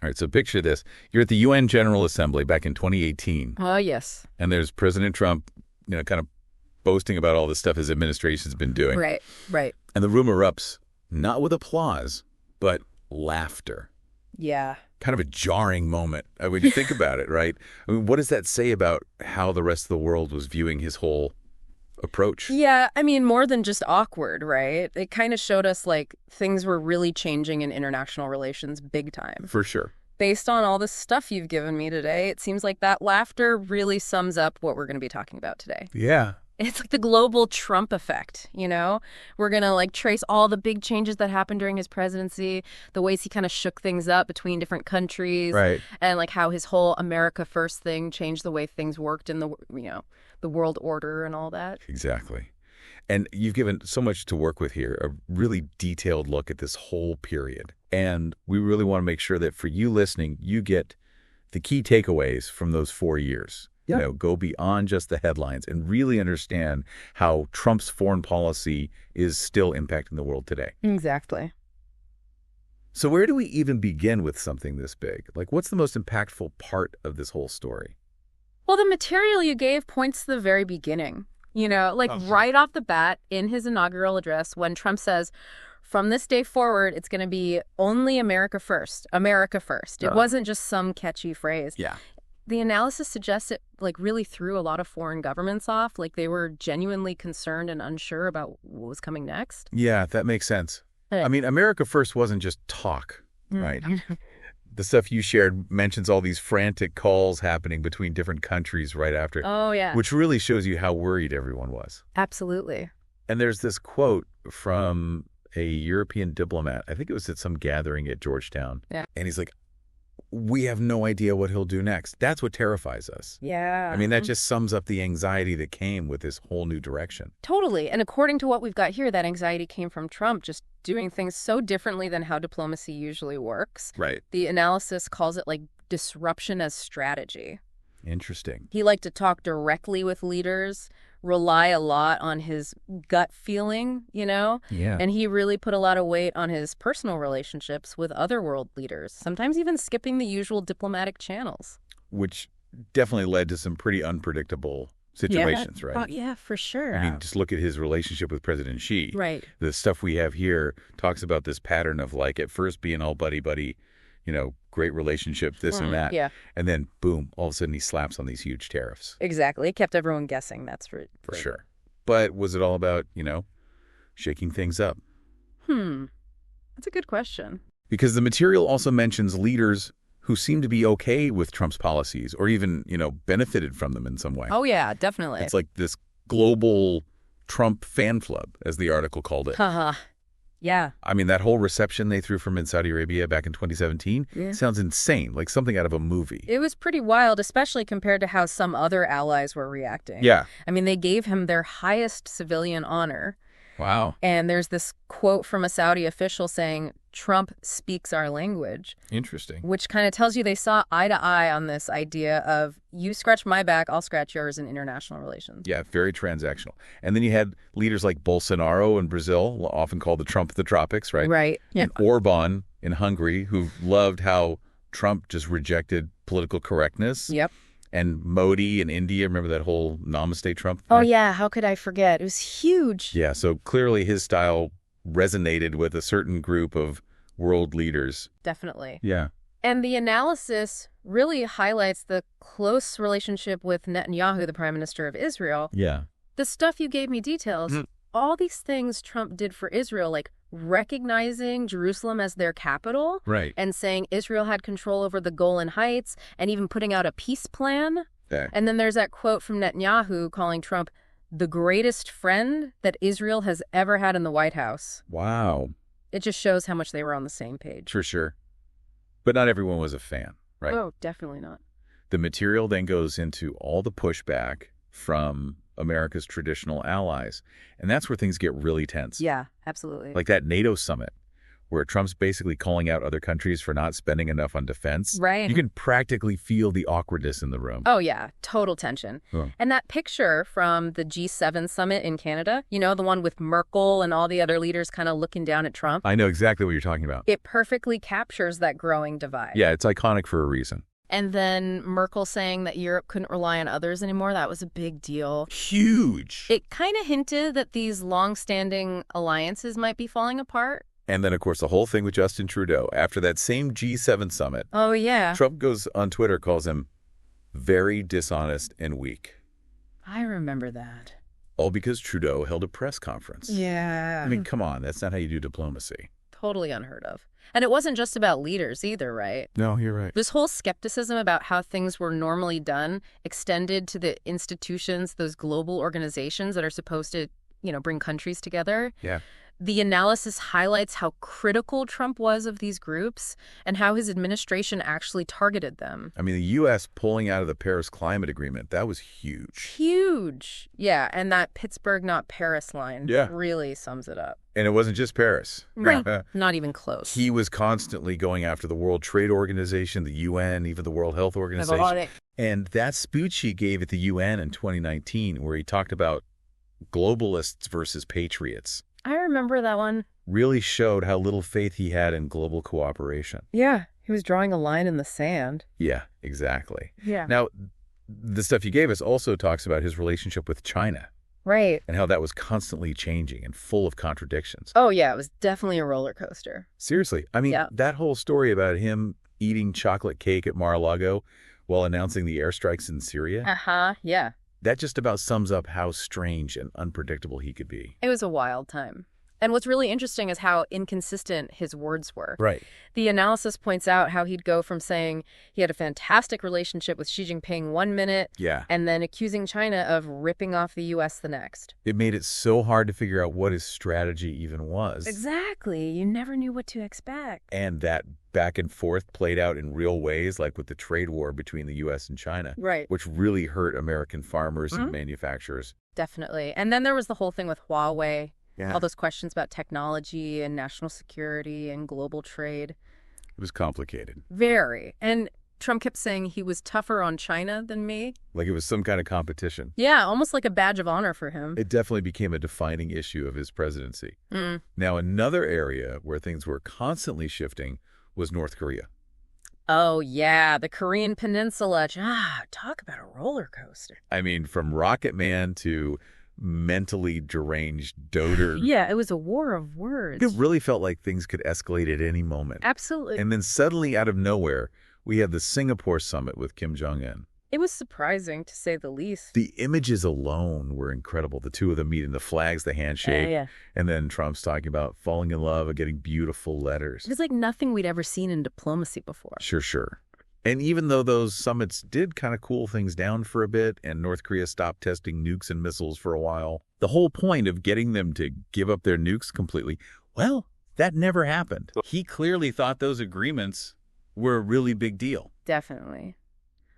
All right, so picture this. You're at the UN General Assembly back in 2018, Oh, yes. and there's President Trump, kind of boasting about all the stuff his administration's been doing. Right, right. And the room erupts, not with applause, but laughter. Yeah. Kind of a jarring moment when you think about it, right? I mean, what does that say about how the rest of the world was viewing his whole approach? Yeah, I mean, more than just awkward, right? It kind of showed us, like, things were really changing in international relations big time. For sure. Based on all the stuff you've given me today, it seems like that laughter really sums up what we're going to be talking about today. Yeah. It's like the global Trump effect, you know? We're going to like trace all the big changes that happened during his presidency, the ways he kind of shook things up between different countries, Right. and like how his whole America First thing changed the way things worked in the, the world order and all that. Exactly. And you've given so much to work with here, a really detailed look at this whole period. And we really want to make sure that for you listening, you get the key takeaways from those 4 years. Yeah. Go beyond just the headlines and really understand how Trump's foreign policy is still impacting the world today. Exactly. So where do we even begin with something this big? Like, what's the most impactful part of this whole story? Well, the material you gave points to the very beginning. Right off the bat in his inaugural address, when Trump says, from this day forward, it's going to be only America first, America first. It wasn't just some catchy phrase. Yeah. The analysis suggests it really threw a lot of foreign governments off. Like they were genuinely concerned and unsure about what was coming next. Yeah, that makes sense. I mean, America First wasn't just talk, right? The stuff you shared mentions all these frantic calls happening between different countries right after. Oh, yeah. Which really shows you how worried everyone was. Absolutely. And there's this quote from a European diplomat. I think it was at some gathering at Georgetown. Yeah. And he's like, we have no idea what he'll do next. That's what terrifies us. Yeah. I mean, that just sums up the anxiety that came with this whole new direction. Totally. And according to what we've got here, that anxiety came from Trump just doing things so differently than how diplomacy usually works. Right. The analysis calls it like disruption as strategy. Interesting. He liked to talk directly with leaders, rely a lot on his gut feeling, Yeah. And he really put a lot of weight on his personal relationships with other world leaders, sometimes even skipping the usual diplomatic channels. Which definitely led to some pretty unpredictable situations, right? Yeah, for sure. I mean, just look at his relationship with President Xi. Right. The stuff we have here talks about this pattern of like at first being all buddy-buddy, great relationship, this and that. Yeah. And then, boom, all of a sudden he slaps on these huge tariffs. Exactly. It kept everyone guessing, that's for sure. But was it all about, shaking things up? That's a good question. Because the material also mentions leaders who seem to be okay with Trump's policies or even, benefited from them in some way. Oh, yeah, definitely. It's like this global Trump fan club, as the article called it. Haha. Yeah. I mean, that whole reception they threw from in Saudi Arabia back in 2017 sounds insane, like something out of a movie. It was pretty wild, especially compared to how some other allies were reacting. Yeah. I mean, they gave him their highest civilian honor. Wow. And there's this quote from a Saudi official saying, Trump speaks our language. Interesting. Which kind of tells you they saw eye to eye on this idea of you scratch my back, I'll scratch yours in international relations. Yeah, very transactional. And then you had leaders like Bolsonaro in Brazil, often called the Trump of the tropics, right? Right. Yeah. And Orban in Hungary, who loved how Trump just rejected political correctness. Yep. And Modi in India, remember that whole Namaste Trump thing? Oh, yeah. How could I forget? It was huge. Yeah, so clearly his style resonated with a certain group of world leaders. Definitely. Yeah. And the analysis really highlights the close relationship with Netanyahu, the prime minister of Israel. Yeah. The stuff you gave me details, all these things Trump did for Israel, like recognizing Jerusalem as their capital, right, and saying Israel had control over the Golan Heights, and even putting out a peace plan. Okay. And then there's that quote from Netanyahu calling Trump the greatest friend that Israel has ever had in the White House. Wow. It just shows how much they were on the same page. For sure. But not everyone was a fan, right? Oh, definitely not. The material then goes into all the pushback from America's traditional allies. And that's where things get really tense. Yeah, absolutely. Like that NATO summit, where Trump's basically calling out other countries for not spending enough on defense. Right. You can practically feel the awkwardness in the room. Oh, yeah. Total tension. Huh. And that picture from the G7 summit in Canada, the one with Merkel and all the other leaders kind of looking down at Trump, I know exactly what you're talking about. it perfectly captures that growing divide. Yeah, it's iconic for a reason. And then Merkel saying that Europe couldn't rely on others anymore, that was a big deal. Huge. It kind of hinted that these long-standing alliances might be falling apart. And then, of course, the whole thing with Justin Trudeau. After that same G7 summit, Oh, yeah. Trump goes on Twitter, calls him very dishonest and weak. I remember that. All because Trudeau held a press conference. Yeah. I mean, come on. That's not how you do diplomacy. Totally unheard of. And it wasn't just about leaders either, right? No, you're right. This whole skepticism about how things were normally done extended to the institutions, those global organizations that are supposed to, bring countries together. Yeah. The analysis highlights how critical Trump was of these groups and how his administration actually targeted them. I mean, the U.S. pulling out of the Paris Climate Agreement, that was huge. Huge. Yeah, and that Pittsburgh, not Paris line really sums it up. And it wasn't just Paris. Right. Not even close. He was constantly going after the World Trade Organization, the UN, even the World Health Organization. And that speech he gave at the UN in 2019, where he talked about globalists versus patriots, I remember that one. really showed how little faith he had in global cooperation. Yeah, he was drawing a line in the sand. Yeah, exactly. Yeah. Now, the stuff you gave us also talks about his relationship with China Right. and how that was constantly changing and full of contradictions. Oh, yeah, it was definitely a roller coaster. Seriously. I mean, Yeah. that whole story about him eating chocolate cake at Mar-a-Lago while announcing the airstrikes in Syria, Uh-huh, yeah. that just about sums up how strange and unpredictable he could be. It was a wild time. And what's really interesting is how inconsistent his words were. Right. The analysis points out how he'd go from saying he had a fantastic relationship with Xi Jinping one minute Yeah. and then accusing China of ripping off the U.S. the next. It made it so hard to figure out what his strategy even was. Exactly. You never knew what to expect. And that back and forth played out in real ways, like with the trade war between the U.S. and China, Right. which really hurt American farmers and Mhm. manufacturers. Definitely. And then there was the whole thing with Huawei, Yeah. all those questions about technology and national security and global trade. It was complicated. Very. And Trump kept saying he was tougher on China than me. Like it was some kind of competition. Yeah, almost like a badge of honor for him. It definitely became a defining issue of his presidency. Mm. Now, another area where things were constantly shifting was North Korea. Oh, yeah, the Korean Peninsula. Talk about a roller coaster. I mean, from Rocket Man to mentally deranged dotard. Yeah, it was a war of words. It really felt like things could escalate at any moment. Absolutely. And then suddenly, out of nowhere, we had the Singapore summit with Kim Jong-un. It was surprising, to say the least. The images alone were incredible. The two of them meeting, the flags, the handshake, Yeah. and then Trump's talking about falling in love and getting beautiful letters. It was like nothing we'd ever seen in diplomacy before. Sure. And even though those summits did kind of cool things down for a bit and North Korea stopped testing nukes and missiles for a while, the whole point of getting them to give up their nukes completely, well, that never happened. He clearly thought those agreements were a really big deal. Definitely.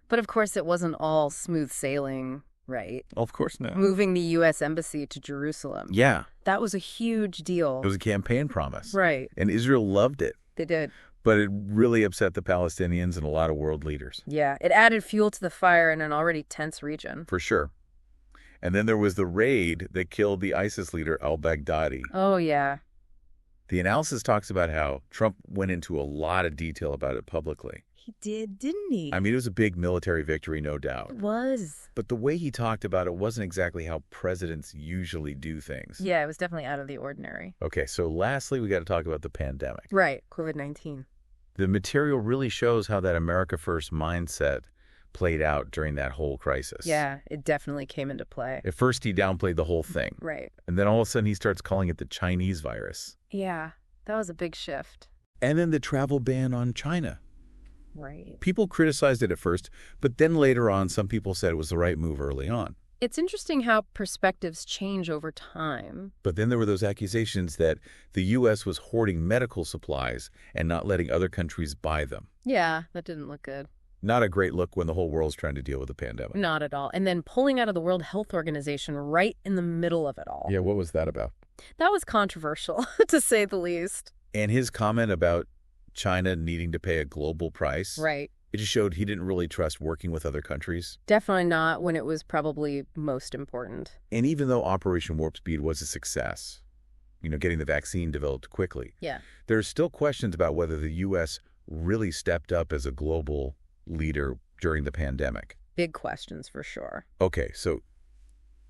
But of course, it wasn't all smooth sailing, right? Of course not. Moving the U.S. Embassy to Jerusalem. Yeah, That was a huge deal. it was a campaign promise. Right. And Israel loved it. They did. But it really upset the Palestinians and a lot of world leaders. Yeah. It added fuel to the fire in an already tense region. For sure. And then there was the raid that killed the ISIS leader al-Baghdadi. Oh, yeah. The analysis talks about how Trump went into a lot of detail about it publicly. He did, didn't he? I mean, it was a big military victory, no doubt. It was. But the way he talked about it wasn't exactly how presidents usually do things. Yeah, it was definitely out of the ordinary. Okay, so lastly, we got to talk about the pandemic. Right. COVID-19. The material really shows how that America First mindset played out during that whole crisis. Yeah, it definitely came into play. At first, he downplayed the whole thing. Right. And then all of a sudden, he starts calling it the Chinese virus. Yeah, that was a big shift. And then the travel ban on China. Right. People criticized it at first, but then later on, some people said it was the right move early on. It's interesting how perspectives change over time. But then there were those accusations that the U.S. was hoarding medical supplies and not letting other countries buy them. Yeah, that didn't look good. Not a great look when the whole world's trying to deal with the pandemic. Not at all. And then pulling out of the World Health Organization right in the middle of it all. Yeah, what was that about? That was controversial, to say the least. And his comment about China needing to pay a global price, Right. it just showed he didn't really trust working with other countries. Definitely not when it was probably most important. And even though Operation Warp Speed was a success, getting the vaccine developed quickly, Yeah. there are still questions about whether the U.S. really stepped up as a global leader during the pandemic. Big questions for sure. Okay, so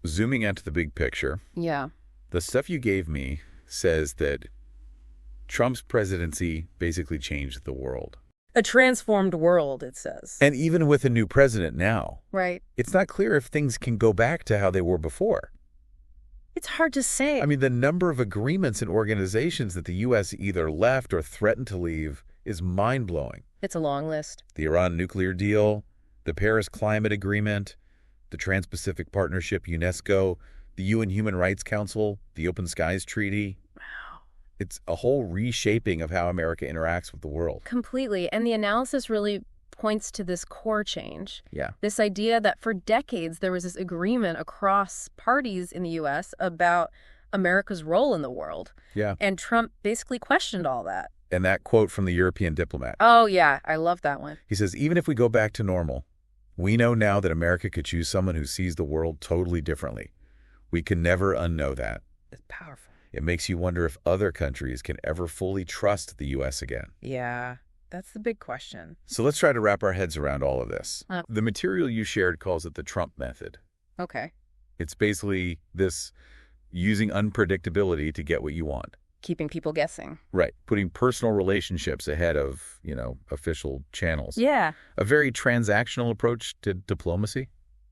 zooming out to the big picture, Yeah. the stuff you gave me says that Trump's presidency basically changed the world. A transformed world, it says. And even with a new president now, Right. it's not clear if things can go back to how they were before. It's hard to say. I mean, the number of agreements and organizations that the U.S. either left or threatened to leave is mind-blowing. It's a long list. The Iran nuclear deal, the Paris Climate Agreement, the Trans-Pacific Partnership, UNESCO, the UN Human Rights Council, the Open Skies Treaty. Wow. It's a whole reshaping of how America interacts with the world. Completely. And the analysis really points to this core change. Yeah. This idea that for decades there was this agreement across parties in the U.S. about America's role in the world. Yeah. And Trump basically questioned all that. And that quote from the European diplomat. Oh, yeah. I love that one. He says, even if we go back to normal, we know now that America could choose someone who sees the world totally differently. We can never unknow that. It's powerful. It makes you wonder if other countries can ever fully trust the U.S. again. Yeah. That's the big question. So let's try to wrap our heads around all of this. Uh. The material you shared calls it the Trump method. Okay. It's basically this using unpredictability to get what you want. Keeping people guessing. Right. Putting personal relationships ahead of, official channels. Yeah. A very transactional approach to diplomacy.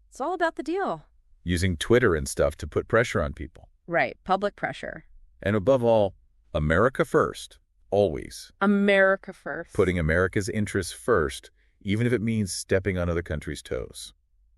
It's all about the deal. Using Twitter and stuff to put pressure on people. Right. Public pressure. And above all, America first. Always. America first. Putting America's interests first, even if it means stepping on other countries' toes.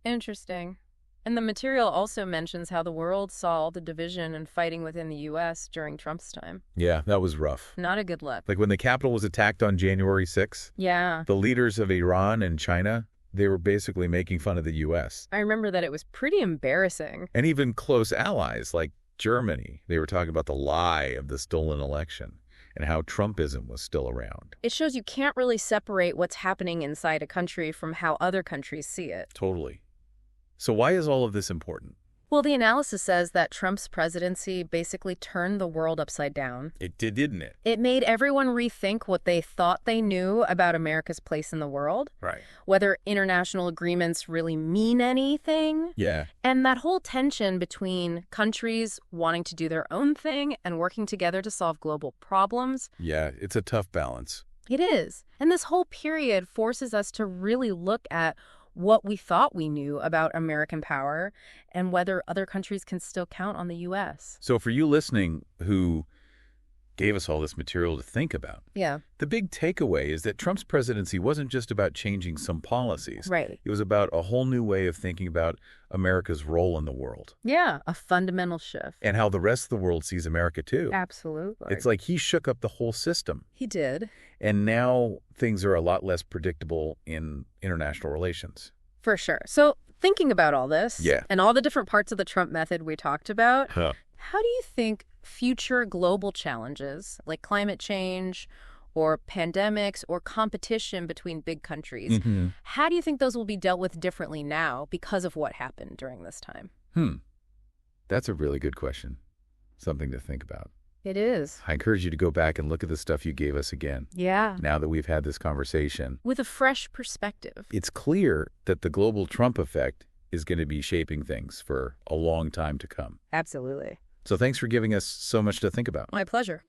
Interesting. And the material also mentions how the world saw the division and fighting within the U.S. during Trump's time. Yeah, that was rough. Not a good look. Like when the Capitol was attacked on January 6th, Yeah. the leaders of Iran and China, they were basically making fun of the U.S. I remember that it was pretty embarrassing. And even close allies like Germany, they were talking about the lie of the stolen election and how Trumpism was still around. It shows you can't really separate what's happening inside a country from how other countries see it. Totally. So why is all of this important? Well, the analysis says that Trump's presidency basically turned the world upside down. It did, didn't it? It made everyone rethink what they thought they knew about America's place in the world, Right. whether international agreements really mean anything. Yeah. And that whole tension between countries wanting to do their own thing and working together to solve global problems. Yeah, it's a tough balance. It is. And this whole period forces us to really look at what we thought we knew about American power and whether other countries can still count on the U.S. So for you listening who gave us all this material to think about, Yeah. the big takeaway is that Trump's presidency wasn't just about changing some policies. Right. It was about a whole new way of thinking about America's role in the world Yeah. A fundamental shift. and how the rest of the world sees America too. Absolutely. It's like he shook up the whole system. He did. And now things are a lot less predictable in international relations. For sure. So thinking about all this Yeah. and all the different parts of the Trump method we talked about, Huh. how do you think future global challenges like climate change or pandemics or competition between big countries, how do you think those will be dealt with differently now because of what happened during this time? That's a really good question. Something to think about. It is. I encourage you to go back and look at the stuff you gave us again. Yeah. Now that we've had this conversation, With a fresh perspective. it's clear that the global Trump effect is going to be shaping things for a long time to come. Absolutely. So thanks for giving us so much to think about. My pleasure.